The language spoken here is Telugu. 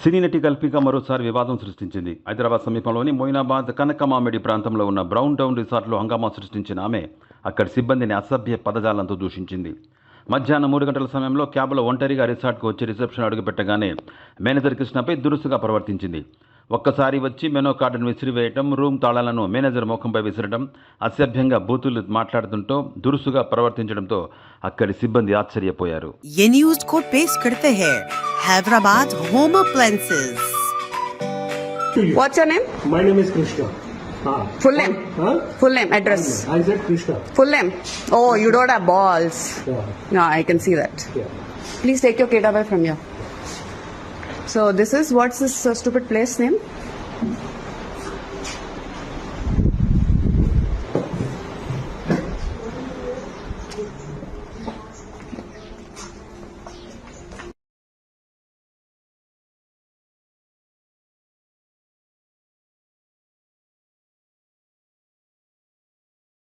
సినీ నటి కల్పిక మరోసారి వివాదం సృష్టించింది. హైదరాబాద్ సమీపంలోని మొయినాబాద్ కనకమామిడి ప్రాంతంలో ఉన్న బ్రౌన్ టౌన్ రిసార్ట్లో హంగామా సృష్టించిన ఆమె అక్కడి సిబ్బందిని అసభ్య పదజాలంతో దూషించింది. మధ్యాహ్నం 3 గంటల సమయంలో క్యాబ్లో ఒంటరిగా రిసార్ట్కు వచ్చి రిసెప్షన్ అడుగుపెట్టగానే మేనేజర్ కృష్ణపై దురుసుగా ప్రవర్తించింది. ఒక్కసారి వచ్చి మెనూ కార్డును విసిరివేయటం, రూమ్ తాళాలను మేనేజర్ ముఖంపై విసరడం, అసభ్యంగా బూతులు మాట్లాడుతుంటూ దురుసుగా ప్రవర్తించడంతో అక్కడి సిబ్బంది ఆశ్చర్యపోయారు. ये न्यूज़ को पेश करते हैं Hyderabad home appliances. What's your name? My name is Krishna. Full name. Huh? Full name. Address. I said Krishna. Full name. Oh, you don't have balls. Yeah. No, I can see that. Yeah. Please take your kid away from here. So this is what's this stupid place name?